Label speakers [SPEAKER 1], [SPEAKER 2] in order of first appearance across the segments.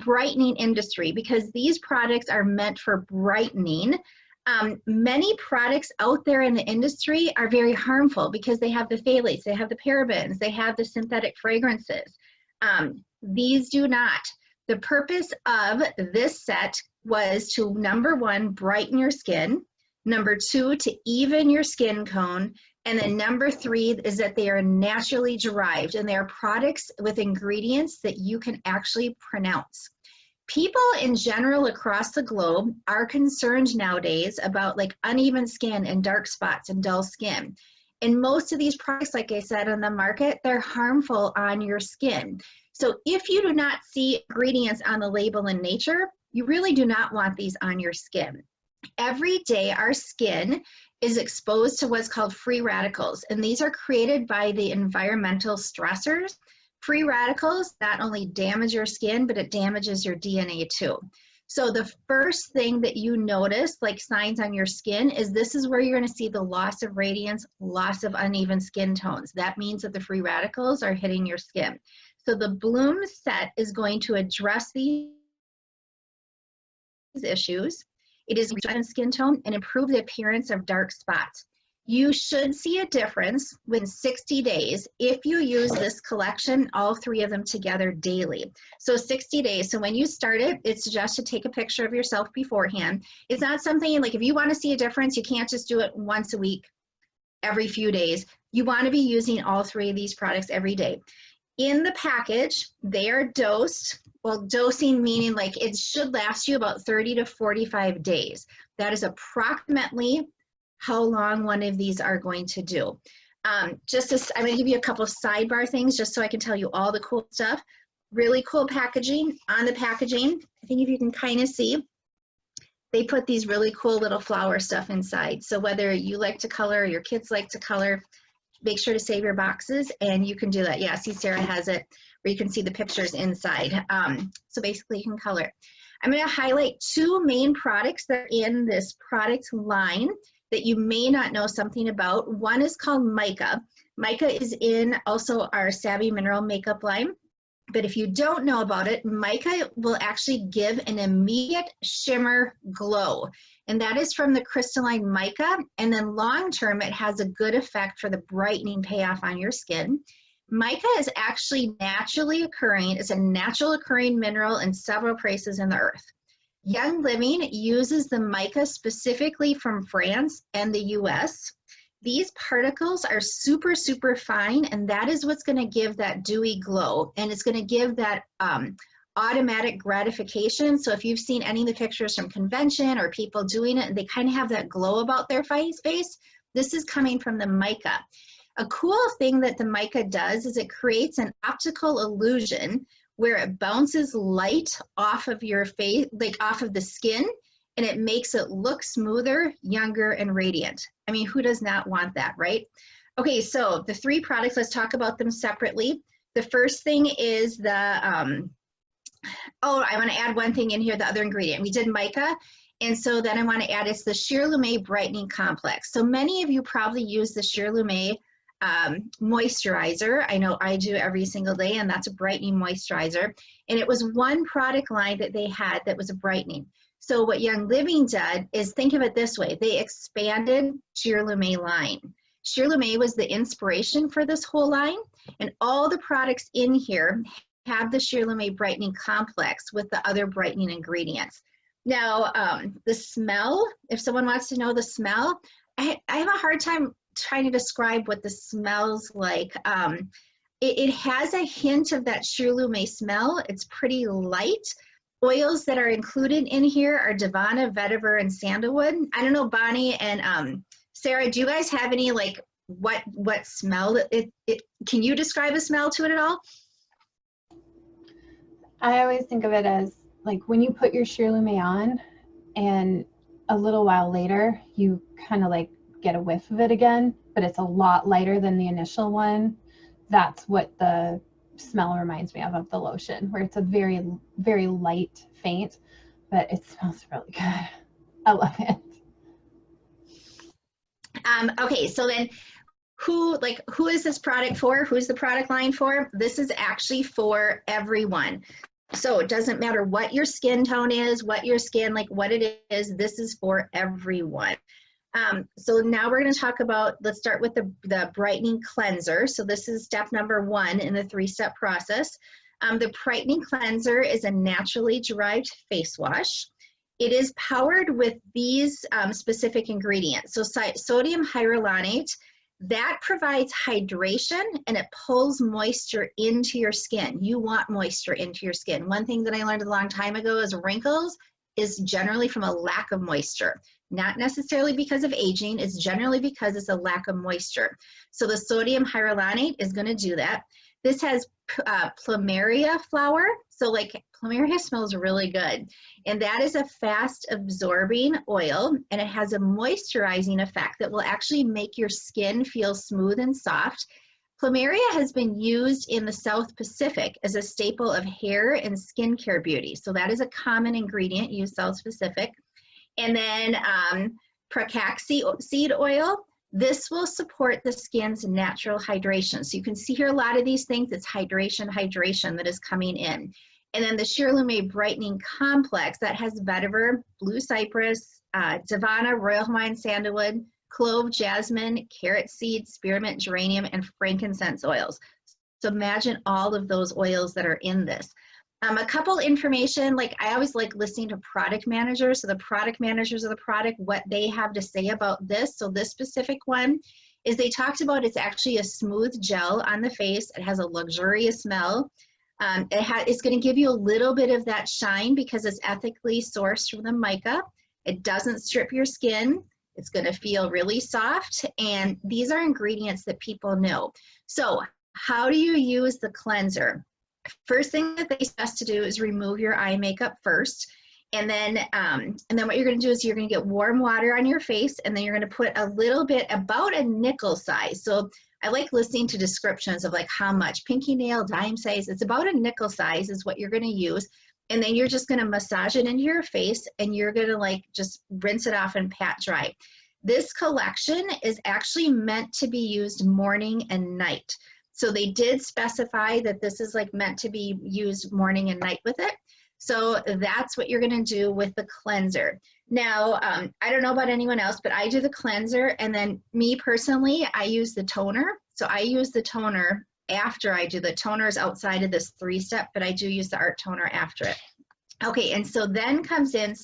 [SPEAKER 1] brightening industry, because these products are meant for brightening, many products out there in the industry are very harmful because they have the phthalates, they have the parabens, they have the synthetic fragrances. These do not. The purpose of this set was to, number one, brighten your skin, number two, to even your skin tone, and then number three is that they are naturally derived, and they are products with ingredients that you can actually pronounce. People in general across the globe are concerned nowadays about like uneven skin and dark spots and dull skin. And most of these products, like I said, on the market, they're harmful on your skin. So if you do not see ingredients on the label in nature, you really do not want these on your skin. Every day our skin is exposed to what's called free radicals, and these are created by the environmental stressors. Free radicals not only damage your skin, but it damages your DNA too. So the first thing that you notice, like signs on your skin, is this is where you're going to see the loss of radiance, loss of uneven skin tones. That means that the free radicals are hitting your skin. So the Bloom set is going to address these issues. It is reducing skin tone and improve the appearance of dark spots. You should see a difference within 60 days if you use this collection, all three of them together daily. So 60 days. So when you start it, it's suggested to take a picture of yourself beforehand. It's not something like if you want to see a difference, you can't just do it once a week, every few days. You want to be using all three of these products every day. In the package, they are dosed. Well, dosing meaning like it should last you about 30 to 45 days. That is approximately how long one of these are going to do. I'm going to give you a couple of sidebar things just so I can tell you all the cool stuff. Really cool packaging. On the packaging, I think if you can kind of see, they put these really cool little flower stuff inside. So whether you like to color or your kids like to color, make sure to save your boxes and you can do that. Yeah, see Sarah has it where you can see the pictures inside. So basically you can color. I'm going to highlight two main products that are in this product line that you may not know something about. One is called Mica. Mica is in also our Savvy Mineral makeup line. But if you don't know about it, Mica will actually give an immediate shimmer glow. And that is from the crystalline mica. And then long term, it has a good effect for the brightening payoff on your skin. Mica is actually naturally occurring. It's a natural occurring mineral in several places in the earth. Young Living uses the mica specifically from France and the US. These particles are super, super fine, and that is what's going to give that dewy glow, and it's going to give that automatic gratification. So if you've seen any of the pictures from convention or people doing it, and they kind of have that glow about their face, this is coming from the mica. A cool thing that the mica does is it creates an optical illusion where it bounces light off of your face, like off of the skin, and it makes it look smoother, younger, and radiant. I mean, who does not want that, right? Okay, so the three products, let's talk about them separately. The first thing is the, I want to add one thing in here, the other ingredient. We did mica, and so then I want to add, it's the Sheer Lume Brightening Complex. So many of you probably use the Sheer Lume moisturizer. I know I do every single day, and that's a brightening moisturizer. And it was one product line that they had that was a brightening. So what Young Living did is, think of it this way, they expanded Sheer Lume line. Sheer Lume was the inspiration for this whole line, and all the products in here have the Sheer Lume Brightening Complex with the other brightening ingredients. Now, the smell, if someone wants to know the smell, I have a hard time trying to describe what the smells like. It has a hint of that Sheer Lume smell. It's pretty light. Oils that are included in here are Davana, vetiver, and sandalwood. I don't know, Bonnie and Sarah, do you guys have any like what smell? Can you describe a smell to it at all?
[SPEAKER 2] I always think of it as like when you put your Sheer Lume on and a little while later you kind of like get a whiff of it again, but it's a lot lighter than the initial one. That's what the smell reminds me of the lotion, where it's a very, very light faint, but it smells really good. I love it.
[SPEAKER 1] Okay, so then who is this product for? Who's the product line for? This is actually for everyone. So it doesn't matter what your skin tone is, what your skin, like what it is, this is for everyone. So now we're going to talk about, let's start with the brightening cleanser. So this is step number 1 in the 3-step process. The brightening cleanser is a naturally derived face wash. It is powered with these specific ingredients. So sodium hyaluronate, that provides hydration and it pulls moisture into your skin. You want moisture into your skin. One thing that I learned a long time ago is wrinkles is generally from a lack of moisture. Not necessarily because of aging, it's generally because it's a lack of moisture. So the sodium hyaluronate is going to do that. This has plumeria flower. So like plumeria smells really good. And that is a fast absorbing oil, and it has a moisturizing effect that will actually make your skin feel smooth and soft. Plumeria has been used in the South Pacific as a staple of hair and skincare beauty. So that is a common ingredient used South Pacific. And then pracaxi seed oil. This will support the skin's natural hydration. So you can see here a lot of these things, it's hydration that is coming in. And then the Sheer Lume Brightening Complex, that has vetiver, blue cypress, davana, royal Hawaiian sandalwood, clove, jasmine, carrot seed, spearmint, geranium, and frankincense oils. So imagine all of those oils that are in this. A couple information, like I always like listening to product managers. So the product managers of the product, what they have to say about this. So this specific one is they talked about it's actually a smooth gel on the face. It has a luxurious smell. It's going to give you a little bit of that shine because it's ethically sourced from the mica. It doesn't strip your skin. It's going to feel really soft. And these are ingredients that people know. So how do you use the cleanser? First thing that they suggest to do is remove your eye makeup first. And then what you're going to do is you're going to get warm water on your face, and then you're going to put a little bit, about a nickel size. So I like listening to descriptions of like how much, pinky nail, dime size. It's about a nickel size is what you're going to use. And then you're just going to massage it into your face, and you're going to like just rinse it off and pat dry. This collection is actually meant to be used morning and night. So they did specify that this is like meant to be used morning and night with it. So that's what you're going to do with the cleanser. Now, I don't know about anyone else, but I do the cleanser, and then me personally, I use the toner. So I use the toner after I do the toners outside of this 3-step, but I do use the art toner after it. Okay, and so then comes in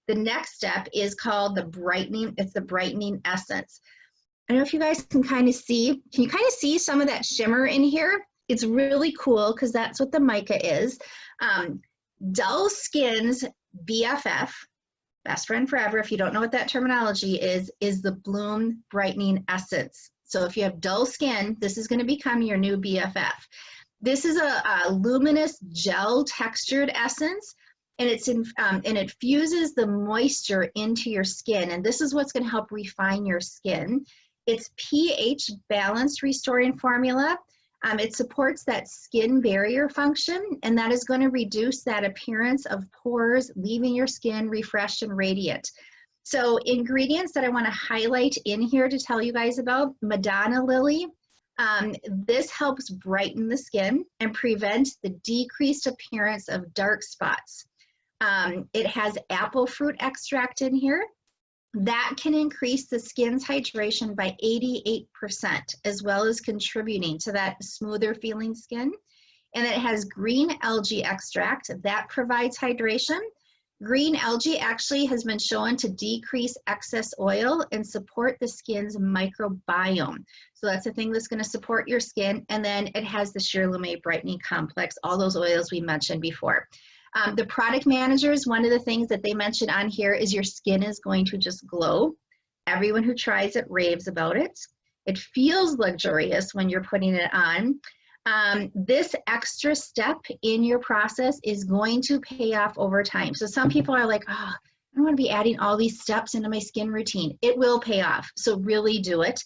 [SPEAKER 1] the next step is called the brightening. It's the brightening essence. I don't know if you guys can kind of see, can you kind of see some of that shimmer in here? It's really cool because that's what the mica is. Dull skin's BFF, best friend forever, if you don't know what that terminology is the bloom brightening essence. So if you have dull skin, this is going to become your new BFF. This is a luminous gel textured essence, and it fuses the moisture into your skin, and this is what's going to help refine your skin. It's pH balanced restoring formula. It supports that skin barrier function, and that is going to reduce that appearance of pores, leaving your skin refreshed and radiant. So ingredients that I want to highlight in here to tell you guys about: Madonna lily. This helps brighten the skin and prevent the decreased appearance of dark spots. It has apple fruit extract in here. That can increase the skin's hydration by 88%, as well as contributing to that smoother feeling skin. And it has green algae extract that provides hydration. Green algae actually has been shown to decrease excess oil and support the skin's microbiome. So that's the thing that's going to support your skin. And then it has the Sheer Lume Brightening Complex, all those oils we mentioned before. The product managers, one of the things that they mentioned on here is your skin is going to just glow. Everyone who tries it raves about it. It feels luxurious when you're putting it on. This extra step in your process is going to pay off over time. So some people are like, oh, I don't want to be adding all these steps into my skin routine. It will pay off, so really do it.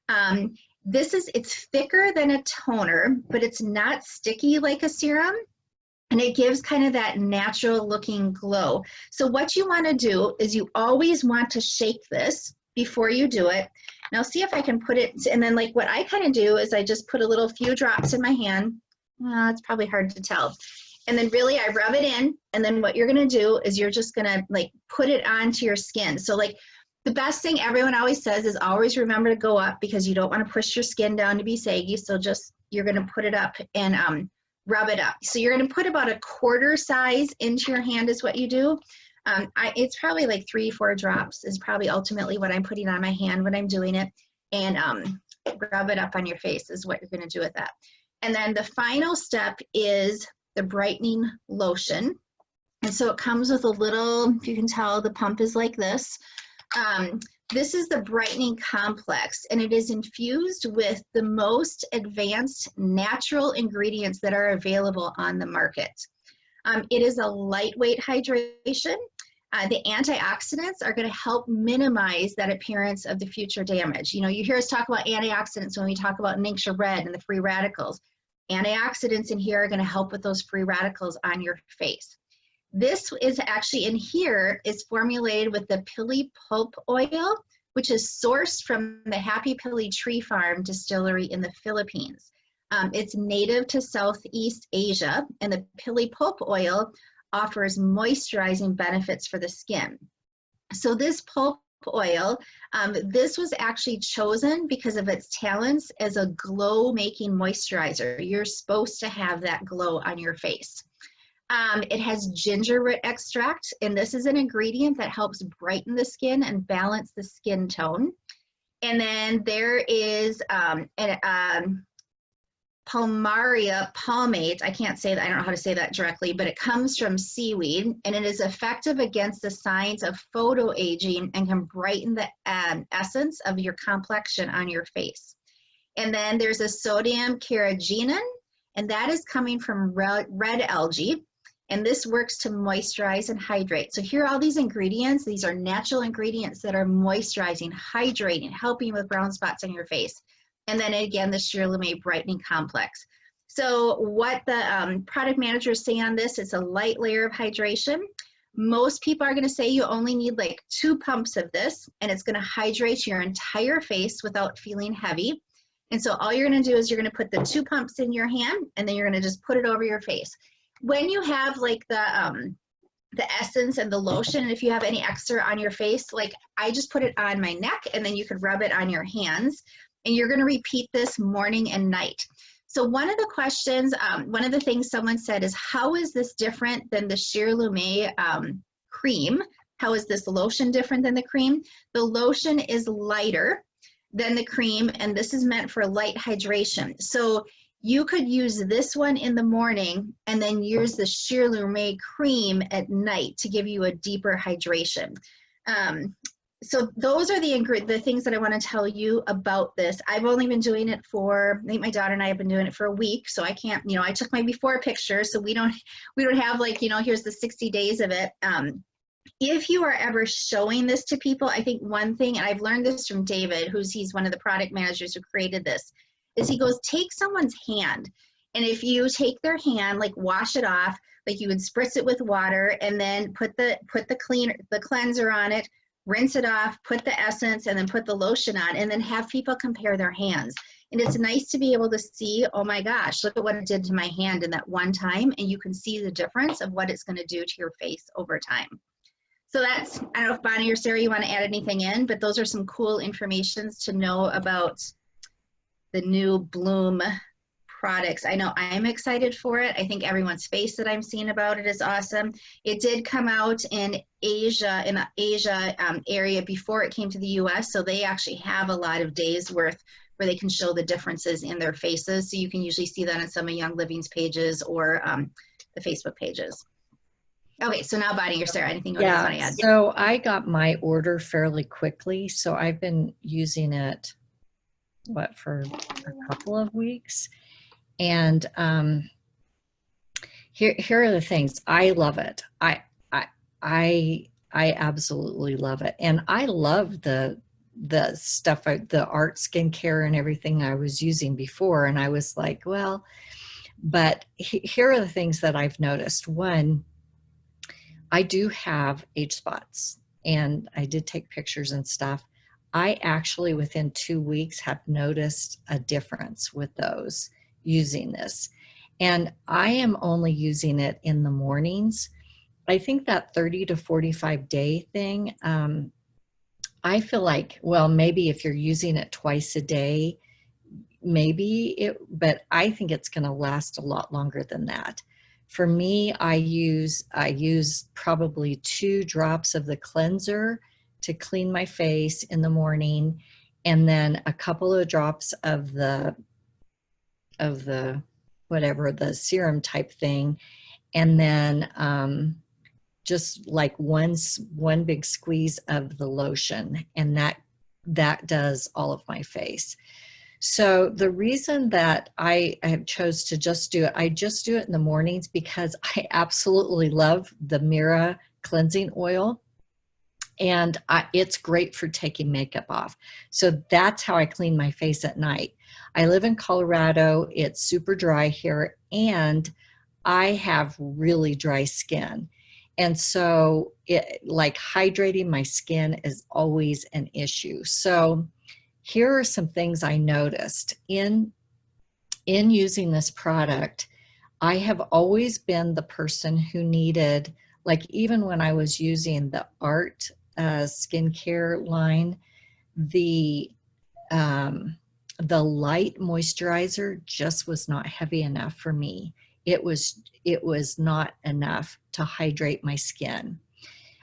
[SPEAKER 1] It's thicker than a toner, but it's not sticky like a serum. And it gives kind of that natural looking glow. So what you want to do is you always want to shake this before you do it. Now see if I can put it, and then like what I kind of do is I just put a few drops in my hand. It's probably hard to tell. And then really I rub it in, and then what you're gonna do is you're just gonna like put it onto your skin. So like the best thing everyone always says is always remember to go up, because you don't want to push your skin down to be saggy. So just, you're gonna put it up and rub it up. So you're gonna put about a quarter size into your hand is what you do. It's probably like 3-4 drops is probably ultimately what I'm putting on my hand when I'm doing it. And rub it up on your face is what you're gonna do with that. And then the final step is the brightening lotion. And so it comes with a little, if you can tell, the pump is like this. This is the brightening complex, and it is infused with the most advanced natural ingredients that are available on the market. It is a lightweight hydration. The antioxidants are going to help minimize that appearance of the future damage. You know, you hear us talk about antioxidants when we talk about Ningxia Red and the free radicals. Antioxidants in here are going to help with those free radicals on your face. This is actually in here is formulated with the pili pulp oil, which is sourced from the Happy Pili Tree Farm distillery in the Philippines. It's native to Southeast Asia, and the pili pulp oil offers moisturizing benefits for the skin. So this pulp oil, this was actually chosen because of its talents as a glow-making moisturizer. You're supposed to have that glow on your face. It has ginger root extract, and this is an ingredient that helps brighten the skin and balance the skin tone. And then there is Palmaria palmate. I can't say that, I don't know how to say that directly, but it comes from seaweed, and it is effective against the signs of photoaging and can brighten the essence of your complexion on your face. And then there's a sodium carrageenan, and that is coming from red algae. And this works to moisturize and hydrate. So here are all these ingredients. These are natural ingredients that are moisturizing, hydrating, helping with brown spots on your face. And then again, the Shirley brightening complex. So what the product managers say on this, it's a light layer of hydration. Most people are gonna say you only need like 2 pumps of this, and it's gonna hydrate your entire face without feeling heavy. And so all you're gonna do is you're gonna put the 2 pumps in your hand, and then you're gonna just put it over your face. When you have like the essence and the lotion, and if you have any extra on your face, like I just put it on my neck, and then you could rub it on your hands, and you're gonna repeat this morning and night. So one of the questions, one of the things someone said is, how is this different than the Sheer Lumet cream? How is this lotion different than the cream? The lotion is lighter than the cream, and this is meant for light hydration. So you could use this one in the morning and then use the Sheer Lumet cream at night to give you a deeper hydration. So those are the things that I want to tell you about this. I've only been doing it for, I think my daughter and I have been doing it for a week, so I can't, you know, I took my before picture, so we don't have like, you know, here's the 60 days of it. If you are ever showing this to people, I think one thing, and I've learned this from David, he's one of the product managers who created this, is he goes, take someone's hand, and if you take their hand, like wash it off, like you would spritz it with water, and then put the cleanser on it, rinse it off, put the essence, and then put the lotion on, and then have people compare their hands. And it's nice to be able to see, oh my gosh, look at what it did to my hand in that one time, and you can see the difference of what it's going to do to your face over time. So that's, I don't know if Bonnie or Sarah, you want to add anything in, but those are some cool informations to know about the new Bloom products. I know I'm excited for it. I think everyone's face that I'm seeing about it is awesome. It did come out in Asia, area before it came to the US, so they actually have a lot of days worth where they can show the differences in their faces. So you can usually see that on some of Young Living's pages or the Facebook pages. Okay, so now Bonnie or Sarah, anything you want to add?
[SPEAKER 3] So I got my order fairly quickly, so I've been using it, for a couple of weeks. And here are the things. I love it. I absolutely love it. And I love the stuff, the art skincare and everything I was using before. And I was like, well, but here are the things that I've noticed. One, I do have age spots, and I did take pictures and stuff. I actually, within 2 weeks, have noticed a difference with those using this. And I am only using it in the mornings. I think that 30 to 45 day thing, I feel like, well, maybe if you're using it twice a day, maybe it, but I think it's going to last a lot longer than that. For me, I use probably 2 drops of the cleanser to clean my face in the morning, and then a couple of drops of the whatever the serum type thing, and then just like one big squeeze of the lotion, and that does all of my face. So the reason that I have chose to just do it, I just do it in the mornings because I absolutely love the Mira cleansing oil, and it's great for taking makeup off. So that's how I clean my face at night. I live in Colorado. It's super dry here, and I have really dry skin. And so like hydrating my skin is always an issue. So here are some things I noticed in using this product. I have always been the person who needed, like even when I was using the Art skincare line, the light moisturizer just was not heavy enough for me. It was not enough to hydrate my skin.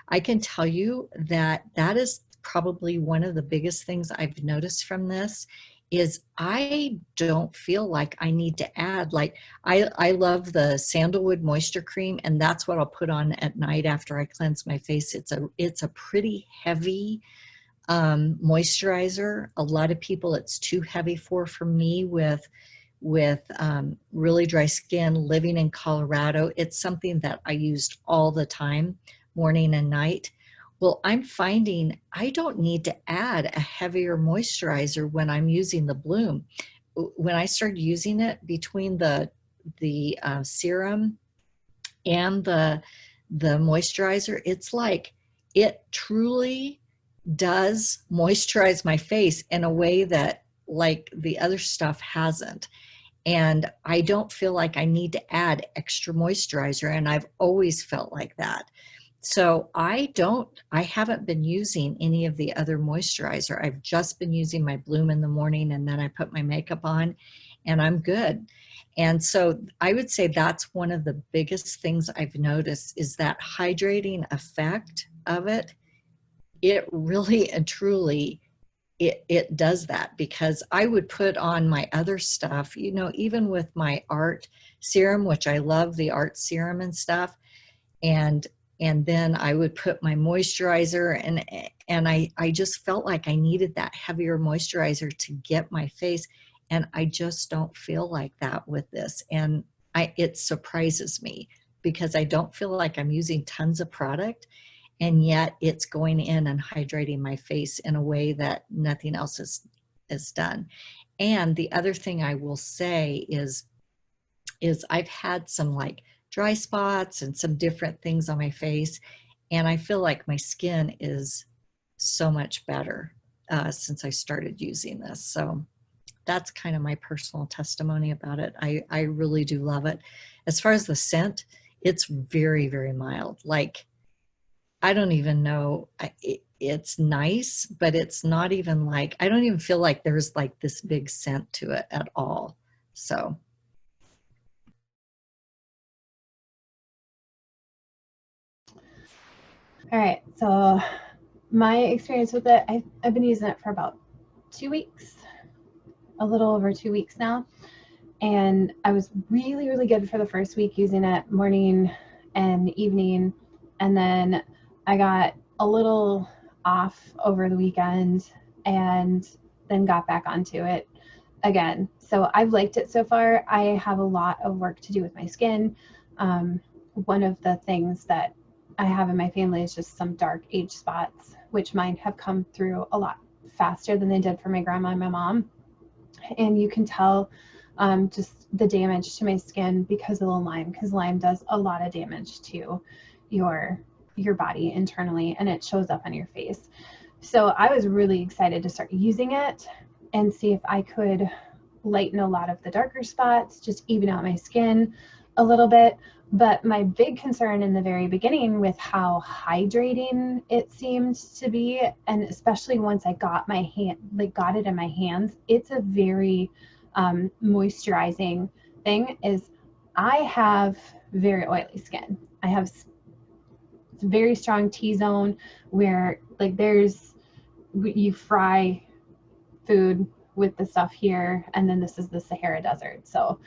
[SPEAKER 3] I can tell you that that is probably one of the biggest things I've noticed from this is I don't feel like I need to add, like I love the sandalwood moisture cream, and that's what I'll put on at night after I cleanse my face. It's a pretty heavy moisturizer. A lot of people it's too heavy for me with really dry skin living in Colorado. It's something that I used all the time, morning and night. Well, I'm finding I don't need to add a heavier moisturizer when I'm using the Bloom. When I started using it, between the serum and the moisturizer, it's like it truly does moisturize my face in a way that like the other stuff hasn't. And I don't feel like I need to add extra moisturizer, and I've always felt like that. So I haven't been using any of the other moisturizer. I've just been using my Bloom in the morning, and then I put my makeup on and I'm good. And so I would say that's one of the biggest things I've noticed is that hydrating effect of it. It really and truly, it does that, because I would put on my other stuff, even with my Art serum, which I love the Art serum and stuff. And then I would put my moisturizer, and I just felt like I needed that heavier moisturizer to get my face. And I just don't feel like that with this. And it surprises me because I don't feel like I'm using tons of product, and yet it's going in and hydrating my face in a way that nothing else is done. And the other thing I will say is I've had some like dry spots and some different things on my face, and I feel like my skin is so much better since I started using this. So that's kind of my personal testimony about it. I really do love it. As far as the scent, it's very, very mild. Like, I don't even know, it's nice, but it's not even like, I don't even feel like there's like this big scent to it at all. So.
[SPEAKER 2] All right, so my experience with it, I've been using it for about 2 weeks, a little over 2 weeks now. And I was really, really good for the first week using it morning and evening. And then I got a little off over the weekend and then got back onto it again. So I've liked it so far. I have a lot of work to do with my skin. One of the things that I have in my family is just some dark age spots, which mine have come through a lot faster than they did for my grandma and my mom. And you can tell just the damage to my skin because of the Lyme, because Lyme does a lot of damage to your body internally, and it shows up on your face. So I was really excited to start using it and see if I could lighten a lot of the darker spots, just even out my skin a little bit. But my big concern in the very beginning with how hydrating it seemed to be, and especially once I got got it in my hands, it's a very moisturizing thing, is I have very oily skin. I have very strong T-zone where like you fry food with the stuff here, and then this is the Sahara Desert. So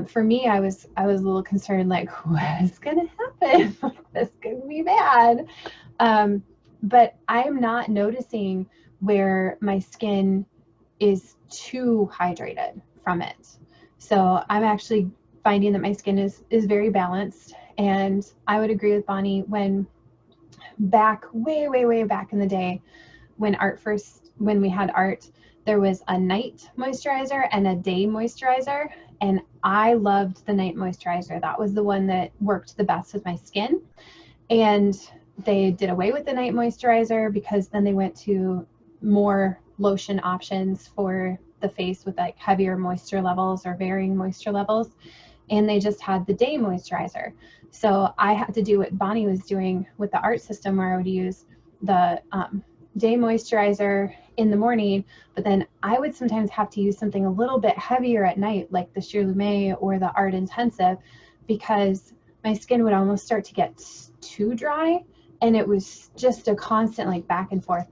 [SPEAKER 2] for me, I was a little concerned, like, what is gonna happen? This could be bad. But I'm not noticing where my skin is too hydrated from it. So I'm actually finding that my skin is very balanced. And I would agree with Bonnie, when back way back in the day, when we had art, there was a night moisturizer and a day moisturizer, and I loved the night moisturizer. That was the one that worked the best with my skin. And they did away with the night moisturizer because then they went to more lotion options for the face with like heavier moisture levels or varying moisture levels, and they just had the day moisturizer. So I had to do what Bonnie was doing with the art system, where I would use the day moisturizer in the morning, but then I would sometimes have to use something a little bit heavier at night, like the Sheer Lumet or the Art Intensive, because my skin would almost start to get too dry, and it was just a constant like back and forth.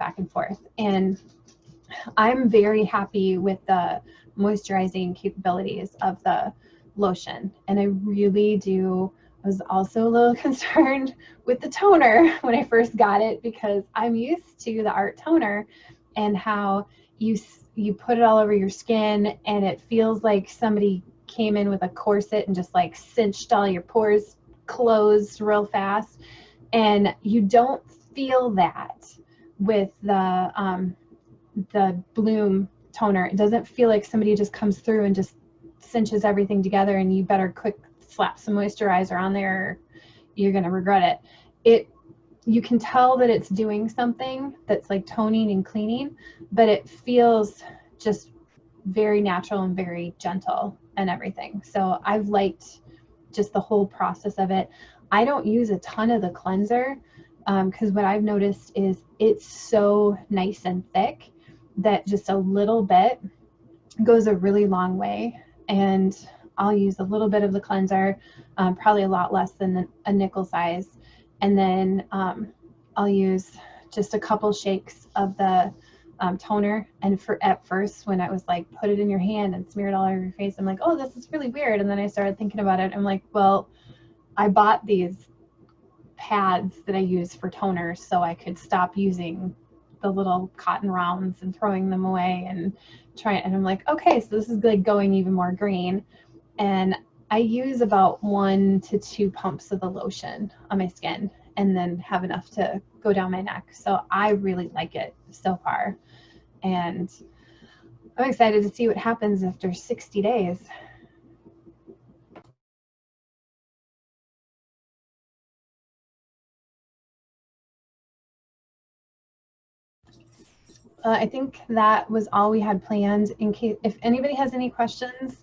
[SPEAKER 2] And I'm very happy with the moisturizing capabilities of the lotion, and I really do. I was also a little concerned with the toner when I first got it, because I'm used to the Art toner and how you put it all over your skin and it feels like somebody came in with a corset and just like cinched all your pores closed real fast. And you don't feel that with the Bloom toner. It doesn't feel like somebody just comes through and just cinches everything together and you better quick slap some moisturizer on there or you're going to regret it. You can tell that it's doing something that's like toning and cleaning, but it feels just very natural and very gentle and everything. So I've liked just the whole process of it. I don't use a ton of the cleanser because what I've noticed is it's so nice and thick that just a little bit goes a really long way. And I'll use a little bit of the cleanser, probably a lot less than a nickel size. And then I'll use just a couple shakes of the toner. And at first, when I was like, put it in your hand and smear it all over your face, I'm like, oh, this is really weird. And then I started thinking about it. I'm like, well, I bought these pads that I use for toners so I could stop using the little cotton rounds and throwing them away and I'm like, okay, so this is like going even more green. And I use about 1 to 2 pumps of the lotion on my skin and then have enough to go down my neck. So I really like it so far. And I'm excited to see what happens after 60 days. I think that was all we had planned. In case if anybody has any questions,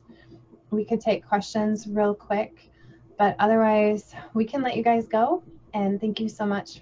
[SPEAKER 2] we could take questions real quick, but otherwise we can let you guys go. And thank you so much